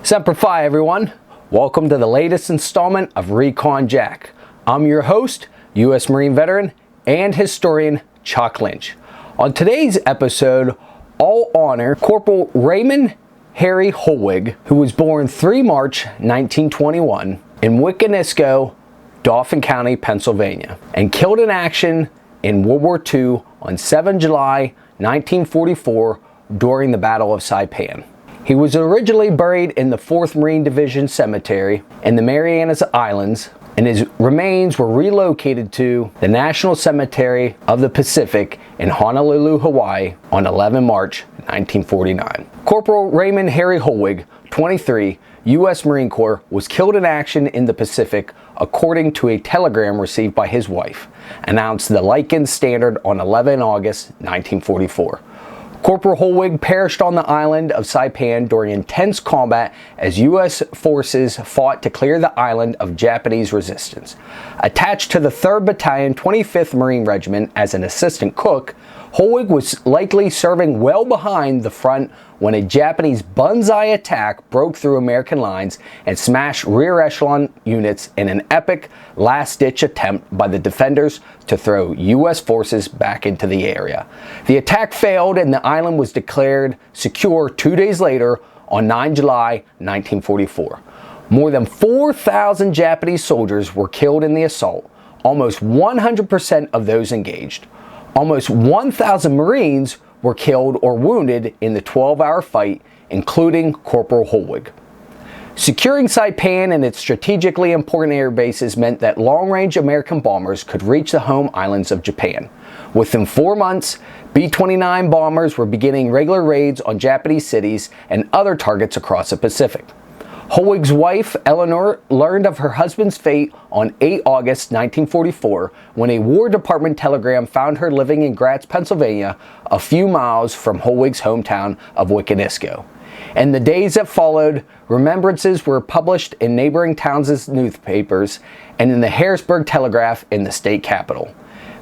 Semper Fi, everyone. Welcome to the latest installment of Recon Jack. I'm your host, U.S. Marine veteran and historian Chuck Lynch. On today's episode, I'll honor Corporal Raymond Harry Holwig, who was born 3 March 1921 in Wiconisco, Dauphin County, Pennsylvania, and killed in action in World War II on 7 July 1944 during the Battle of Saipan. He was originally buried in the 4th Marine Division Cemetery in the Marianas Islands, and his remains were relocated to the National Cemetery of the Pacific in Honolulu, Hawaii on 11 March 1949. Corporal Raymond Harry Holwig, 23, U.S. Marine Corps, was killed in action in the Pacific according to a telegram received by his wife, announced the Lycan Standard on 11 August 1944. Corporal Holwig perished on the island of Saipan during intense combat as U.S. forces fought to clear the island of Japanese resistance. Attached to the 3rd Battalion, 25th Marine Regiment as an assistant cook, Holwig was likely serving well behind the front when a Japanese banzai attack broke through American lines and smashed rear echelon units in an epic last-ditch attempt by the defenders to throw U.S. forces back into the area. The attack failed and the island was declared secure 2 days later on 9 July 1944. More than 4,000 Japanese soldiers were killed in the assault, almost 100% of those engaged. Almost 1,000 Marines were killed or wounded in the 12-hour fight, including Corporal Holwig. Securing Saipan and its strategically important air bases meant that long-range American bombers could reach the home islands of Japan. Within 4 months, B-29 bombers were beginning regular raids on Japanese cities and other targets across the Pacific. Holwig's wife, Eleanor, learned of her husband's fate on 8 August 1944 when a War Department telegram found her living in Gratz, Pennsylvania, a few miles from Holwig's hometown of Wiconisco. In the days that followed, remembrances were published in neighboring towns' newspapers and in the Harrisburg Telegraph in the state capital.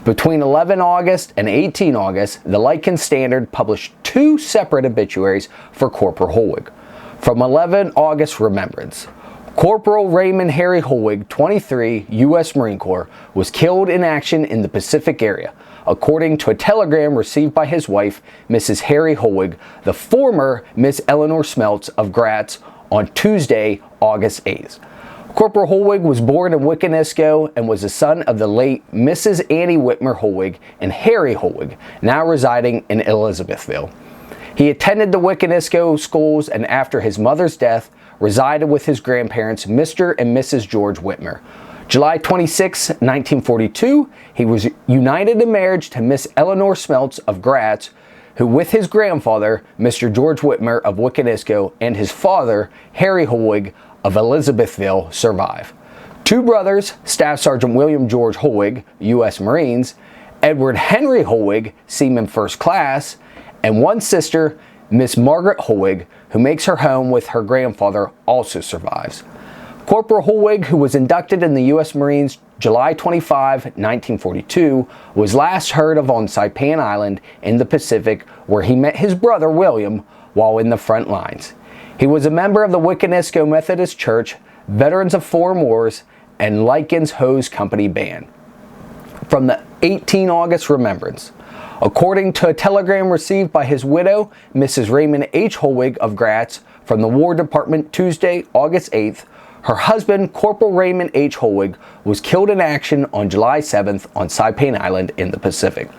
Between 11 August and 18 August, the Lycan Standard published 2 separate obituaries for Corporal Holwig. From 11 August remembrance, Corporal Raymond Harry Holwig, 23, U.S. Marine Corps, was killed in action in the Pacific area, according to a telegram received by his wife, Mrs. Harry Holwig, the former Miss Eleanor Smeltz of Gratz, on Tuesday, August 8th. Corporal Holwig was born in Wiconisco and was the son of the late Mrs. Annie Whitmer Holwig and Harry Holwig, now residing in Elizabethville. He attended the Wiconisco schools and after his mother's death resided with his grandparents, Mr. and Mrs. George Whitmer. July 26, 1942, he was united in marriage to Miss Eleanor Smeltz of Gratz, who with his grandfather, Mr. George Whitmer of Wiconisco, and his father, Harry Holwig of Elizabethville, survive. 2 brothers, Staff Sergeant William George Holwig, U.S. Marines, Edward Henry Holwig, Seaman First Class, and 1 sister, Miss Margaret Holwig, who makes her home with her grandfather, also survives. Corporal Holwig, who was inducted in the U.S. Marines July 25, 1942, was last heard of on Saipan Island in the Pacific, where he met his brother William while in the front lines. He was a member of the Wiconisco Methodist Church, Veterans of Foreign Wars, and Lycan's Hose Company Band. From the 18 August remembrance, according to a telegram received by his widow, Mrs. Raymond H. Holwig of Gratz, from the War Department Tuesday, August 8th, her husband, Corporal Raymond H. Holwig, was killed in action on July 7th on Saipan Island in the Pacific.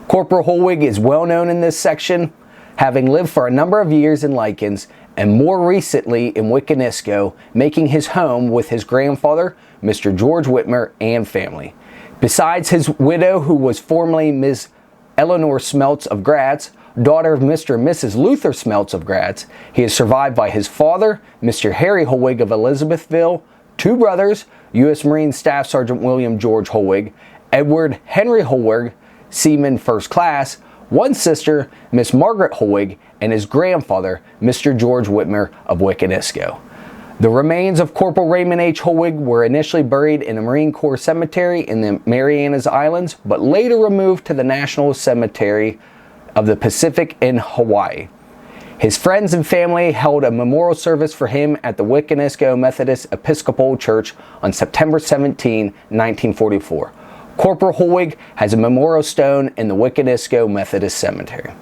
Corporal Holwig is well known in this section, having lived for a number of years in Lycans and more recently in Wiconisco, making his home with his grandfather, Mr. George Whitmer, and family. Besides his widow, who was formerly Ms. Eleanor Smeltz of Gratz, daughter of Mr. and Mrs. Luther Smeltz of Gratz, he is survived by his father, Mr. Harry Holwig of Elizabethville, 2 brothers, U.S. Marine Staff Sergeant William George Holwig, Edward Henry Holwig, Seaman First Class, 1 sister, Miss Margaret Holwig, and his grandfather, Mr. George Whitmer of Wiconisco. The remains of Corporal Raymond H. Holwig were initially buried in a Marine Corps cemetery in the Marianas Islands, but later removed to the National Cemetery of the Pacific in Hawaii. His friends and family held a memorial service for him at the Wiconisco Methodist Episcopal Church on September 17, 1944. Corporal Holwig has a memorial stone in the Wiconisco Methodist Cemetery.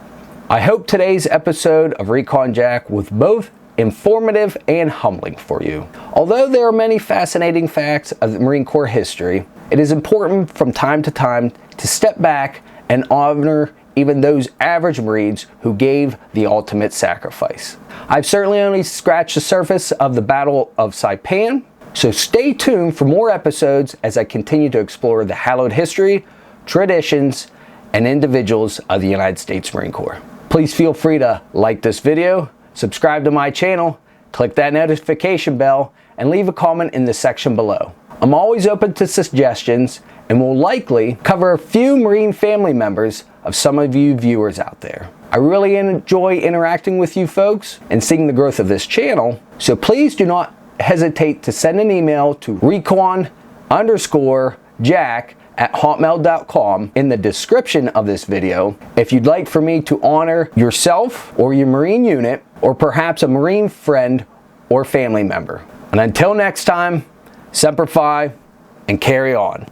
I hope today's episode of Recon Jack was both informative and humbling for you. Although there are many fascinating facts of the Marine Corps history, it is important from time to time to step back and honor even those average Marines who gave the ultimate sacrifice. I've certainly only scratched the surface of the Battle of Saipan, so stay tuned for more episodes as I continue to explore the hallowed history, traditions, and individuals of the United States Marine Corps. Please feel free to like this video, subscribe to my channel, click that notification bell, and leave a comment in the section below. I'm always open to suggestions and will likely cover a few Marine family members of some of you viewers out there. I really enjoy interacting with you folks and seeing the growth of this channel, so please do not hesitate to send an email to recon_jack@hotmail.com in the description of this video if you'd like for me to honor yourself or your Marine unit, or perhaps a Marine friend or family member. And until next time, Semper Fi and carry on.